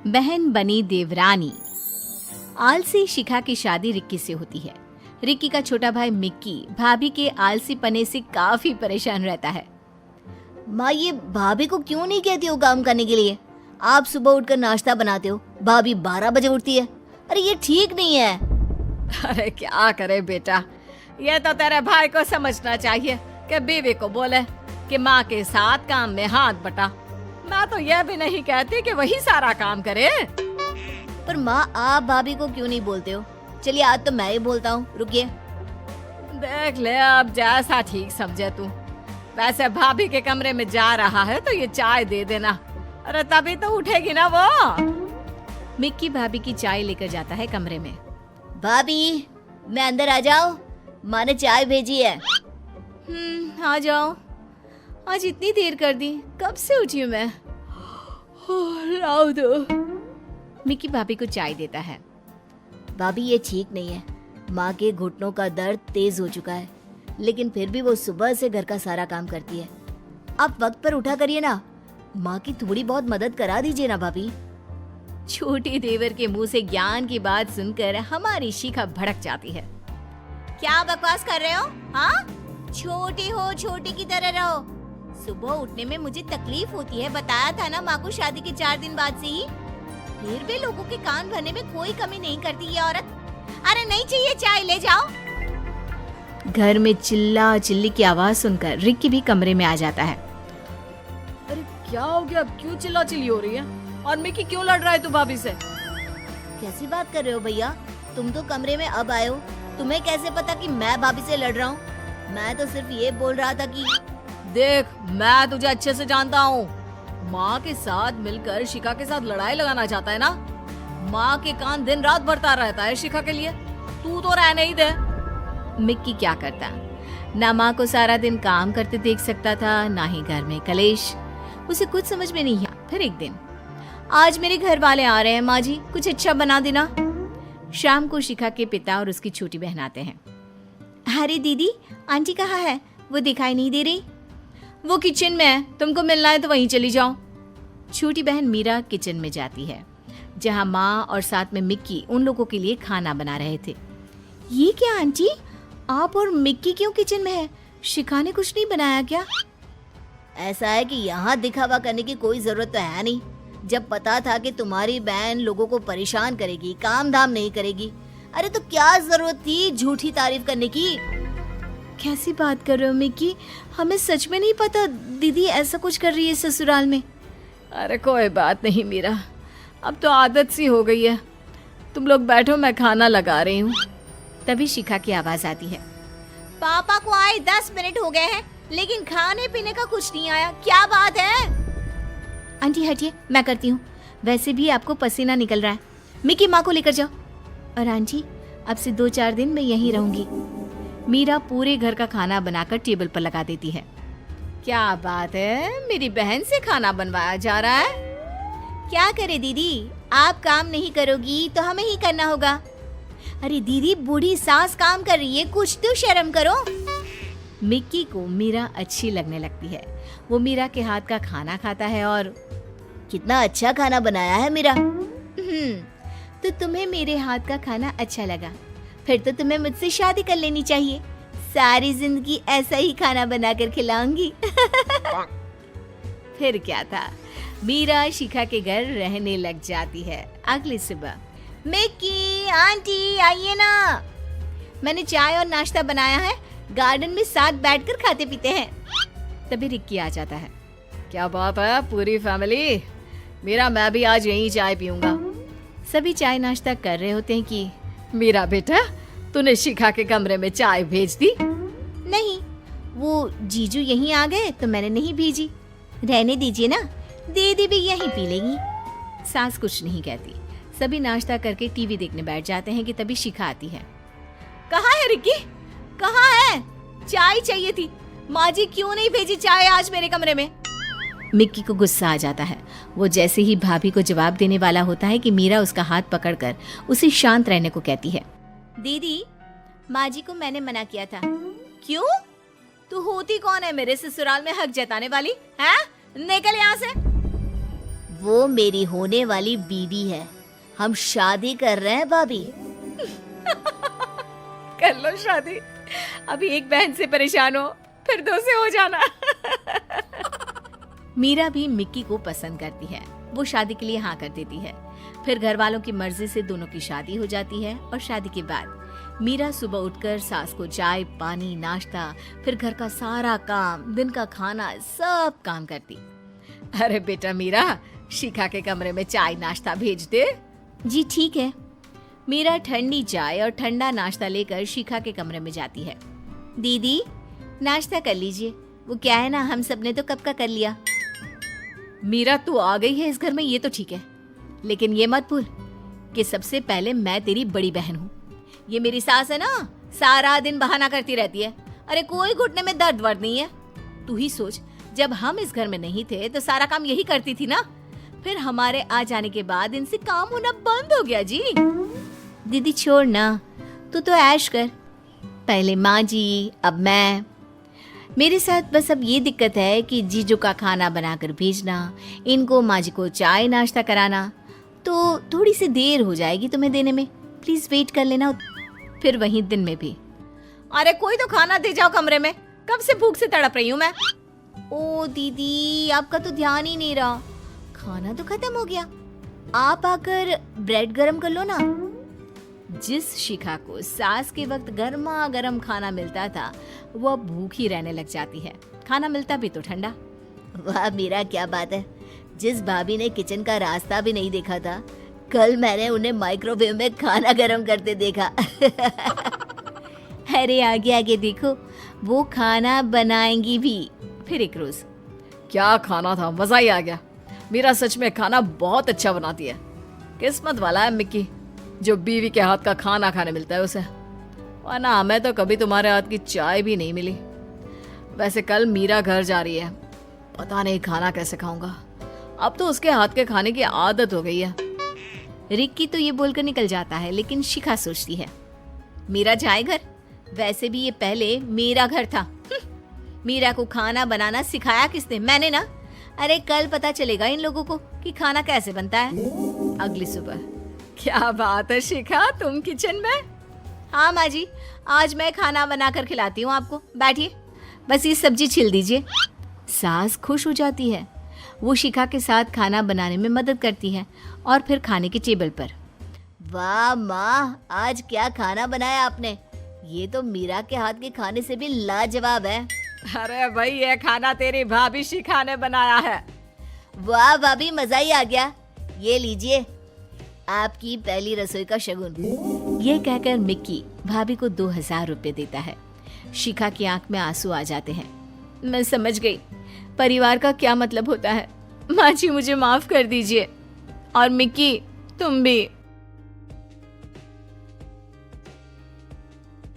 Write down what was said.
बहन बनी देवरानी। आलसी शिखा की शादी रिक्की से होती है। रिक्की का छोटा भाई मिक्की भाभी के आलसी पने से काफी परेशान रहता है। माँ, ये भाभी को क्यों नहीं कहती हो काम करने के लिए? आप सुबह उठकर नाश्ता बनाते हो, भाभी 12 बजे उठती है। अरे ये ठीक नहीं है। अरे क्या करे बेटा, ये तो तेरे भाई को समझना चाहिए कि बीवी को बोले कि माँ के साथ काम में हाथ बटा। मैं तो यह भी नहीं कहती कि वही सारा काम करे। पर माँ, आप भाभी को क्यों नहीं बोलते हो? चलिए आज तो मैं ही बोलता हूँ, रुकिए। देख ले, अब जैसा ठीक समझे तू। वैसे भाभी के कमरे में जा रहा है तो ये चाय दे देना। अरे तभी तो उठेगी ना वो। मिक्की भाभी की चाय लेकर जाता है कमरे में। भाभी, मैं अंदर आ जाऊं? माँ ने चाय भेजी है। आ जाओ। आज इतनी देर कर दी, कब से उठी हूँ मैं। लाओ दो। मिक्की भाभी को चाय देता है। भाभी, ये ठीक नहीं है। माँ के घुटनों का दर्द तेज हो चुका है, लेकिन फिर भी वो सुबह से घर का सारा काम करती है। आप वक्त पर उठा करिए ना। माँ की थोड़ी बहुत मदद करा दीजिए ना भाभी। छोटी देवर के मुंह से ज्ञान की बात सुनकर हमारी शिखा भड़क जाती है। क्या बकवास कर रहे हो? हाँ, छोटी हो छोटी की तरह रहो। सुबह उठने में मुझे तकलीफ होती है, बताया था ना माँ को शादी के 4 दिन बाद से ही। फिर भी लोगों के कान भरने में कोई कमी नहीं करती ये औरत। अरे नहीं चाहिए चाय, ले जाओ। घर में चिल्ला चिल्ली की आवाज सुनकर रिक्की भी कमरे में आ जाता है। अरे क्या हो गया, क्यों चिल्ला चिल्ली हो रही है? और मिक्की क्यों लड़ रहा है तू भाभी से? कैसी बात कर रहे हो भैया? तुम तो कमरे में अब आए हो, तुम्हें कैसे पता कि मैं भाभी से लड़ रहा हूँ? मैं तो सिर्फ ये बोल रहा था कि देख, मैं तुझे अच्छे से जानता हूँ। माँ के साथ मिलकर शिखा के साथ लड़ाई लगाना चाहता है ना। माँ के कान दिन रात भरता रहता है शिखा के लिए। तू तो रहने ही दे। मिक्की क्या करता, ना माँ को सारा दिन काम करते देख सकता था, ना ही घर में कलेश। उसे कुछ समझ में नहीं आया। फिर एक दिन, आज मेरे घर वाले आ रहे हैं माँ जी, कुछ अच्छा बना देना। शाम को शिखा के पिता और उसकी छोटी बहन आते हैं। अरे दीदी, आंटी कहाँ है? वो दिखाई नहीं दे रही। वो किचन में है, तुमको मिलना है तो वहीं चली जाओ। छोटी बहन मीरा किचन में जाती है, जहाँ माँ और साथ में मिक्की उन लोगों के लिए खाना बना रहे थे। ये क्या आंटी, आप और मिक्की क्यों किचन में है? शिखा ने कुछ नहीं बनाया क्या? ऐसा है कि यहाँ दिखावा करने की कोई जरूरत तो है नहीं। जब पता था कि तुम्हारी बहन लोगों को परेशान करेगी, काम धाम नहीं करेगी, अरे तो क्या जरूरत थी झूठी तारीफ करने की? कैसी बात कर रहे हो मिक्की? हमें सच में नहीं पता दीदी ऐसा कुछ कर रही है ससुराल में। अरे कोई बात नहीं मीरा, अब तो आदत सी हो गई है। तुम लोग बैठो, मैं खाना लगा रही हूँ। तभी शिखा की आवाज आती है। पापा को आए 10 मिनट हो गए हैं, लेकिन खाने पीने का कुछ नहीं आया। क्या बात है? आंटी हटिए, मैं करती हूँ। वैसे भी आपको पसीना निकल रहा है। मिक्की माँ को लेकर जाओ। और आंटी, अब से 2-4 दिन मैं यहीं रहूंगी। मीरा पूरे घर का खाना बनाकर टेबल पर लगा देती है। क्या बात है, मेरी बहन से खाना बनवाया जा रहा है। क्या करे दीदी, आप काम नहीं करोगी तो हमें ही करना होगा। अरे दीदी, बूढ़ी सास काम कर रही है, कुछ तो शर्म करो। मिक्की को मीरा अच्छी लगने लगती है। वो मीरा के हाथ का खाना खाता है और कितना अच्छा खाना बनाया है मीरा। तो तुम्हें मेरे हाथ का खाना अच्छा लगा, फिर तो तुम्हें मुझसे शादी कर लेनी चाहिए। सारी जिंदगी ऐसा ही खाना बनाकर खिलाऊंगी। फिर क्या था, मीरा शिखा के घर रहने लग जाती है। अगली सुबह, मिक्की आंटी आइए ना, मैंने चाय और नाश्ता बनाया है, गार्डन में साथ बैठकर खाते पीते हैं। तभी रिक्की आ जाता है। क्या बात है, पूरी फैमिली? मीरा, मैं भी आज यहीं चाय पीऊंगा। सभी चाय नाश्ता कर रहे होते हैं कि मीरा बेटा, तूने शिखा के कमरे में चाय भेज दी? नहीं, वो जीजू यहीं आ गए तो मैंने नहीं भेजी। रहने दीजिए ना, दीदी भी यहीं पी लेगी। सास कुछ नहीं कहती। सभी नाश्ता करके टीवी देखने बैठ जाते हैं कि तभी शिखा आती है। कहाँ है रिक्की? कहाँ है? चाय चाहिए थी। माँ जी क्यों नहीं भेजी चाय आज मेरे कमरे में? मिक्की को गुस्सा आ जाता है। वो जैसे ही भाभी को जवाब देने वाला होता है कि मीरा उसका हाथ पकड़कर उसे शांत रहने को कहती है। दीदी, माँ जी को मैंने मना किया था। क्यों? तू होती कौन है मेरे ससुराल में हक जताने वाली? हैं? निकल यहाँ से। वो मेरी होने वाली बीवी है। हम शादी कर रहे हैं भाभी। कर लो शादी, अभी एक बहन से परेशान हो, फिर दो से हो जाना। मीरा भी मिक्की को पसंद करती है। वो शादी के लिए हाँ कर देती है। फिर घर वालों की मर्जी से दोनों की शादी हो जाती है और शादी के बाद मीरा सुबह उठकर सास को चाय पानी नाश्ता फिर घर का सारा काम दिन का खाना सब काम करती। अरे बेटा मीरा, शिखा के कमरे में चाय नाश्ता भेज दे। जी ठीक है। मीरा ठंडी चाय और ठंडा नाश्ता लेकर शिखा के कमरे में जाती है। दीदी नाश्ता कर लीजिए, वो क्या है ना, हम सबने तो कब का कर लिया। मीरा तू आ गई है इस घर में, ये तो ठीक है, लेकिन ये मत भूल कि सबसे पहले मैं तेरी बड़ी बहन हूँ। ये मेरी सास है ना, सारा दिन बहाना करती रहती है। अरे कोई घुटने में दर्द वर्द नहीं है। तू ही सोच, जब हम इस घर में नहीं थे तो सारा काम यही करती थी ना। फिर हमारे आ जाने के बाद इनसे काम होना बंद हो गया जी। दीदी छोड़ ना, तू तो ऐश कर। पहले माँ जी, अब मैं। मेरे साथ बस अब ये दिक्कत है कि जीजू का खाना बनाकर भेजना, इनको माँ जी को चाय नाश्ता कराना, तो थोड़ी सी देर हो जाएगी तुम्हें देने में। प्लीज वेट कर लेना। फिर वहीं दिन में भी। अरे कोई तो खाना दे जाओ कमरे में, कब से भूख से तड़प रही हूँ मैं। ओ दीदी, आपका तो ध्यान ही नहीं रहा, खाना तो खत्म हो गया। आप आकर ब्रेड गरम कर लो ना। जिस शिखा को सास के वक्त गर्मा गर्म खाना मिलता था, वो अब भूखी रहने लग जाती है। खाना मिलता भी तो ठंडा। वाह मीरा, क्या बात है। जिस भाभी ने किचन का रास्ता भी नहीं देखा था, कल मैंने उन्हें माइक्रोवेव में खाना गरम करते देखा। अरे आगे आगे देखो, वो खाना बनाएंगी भी। फिर एक रोज क्या खाना था, मजा ही आ गया। मीरा सच में खाना बहुत अच्छा बनाती है। किस्मत वाला है मिक्की, जो बीवी के हाथ का खाना खाने मिलता है उसे। वरना हमें तो कभी तुम्हारे हाथ की चाय भी नहीं मिली। वैसे कल मीरा घर जा रही है, पता नहीं खाना कैसे खाऊंगा। अब तो उसके हाथ के खाने की आदत हो गई है। रिक्की तो ये बोलकर निकल जाता है, लेकिन शिखा सोचती है मीरा जाए घर। वैसे भी ये पहले मेरा घर था। मीरा को खाना बनाना सिखाया किसने? मैंने ना। अरे कल पता चलेगा इन लोगों को कि खाना कैसे बनता है। अगली सुबह। क्या बात है शिखा, तुम किचन में? हाँ माँ जी, आज मैं खाना बनाकर खिलाती हूँ आपको। बैठिए, बस ये सब्जी छिल दीजिए। सास खुश हो जाती है। वो शिखा के साथ खाना बनाने में मदद करती है और फिर खाने की टेबल पर। वाह माँ, आज क्या खाना बनाया आपने। ये तो मीरा के हाथ के खाने से भी लाजवाब है। अरे भाई, ये खाना तेरी भाभी शिखा ने बनाया है। वाह भाभी, मजा ही आ गया। ये लीजिए आपकी पहली रसोई का शगुन। ये कहकर मिक्की भाभी को 2000 रुपए देता है। शिखा की आंख में आंसू आ जाते हैं। मैं समझ गई परिवार का क्या मतलब होता है। माँ जी मुझे माफ कर दीजिए, और मिक्की तुम भी।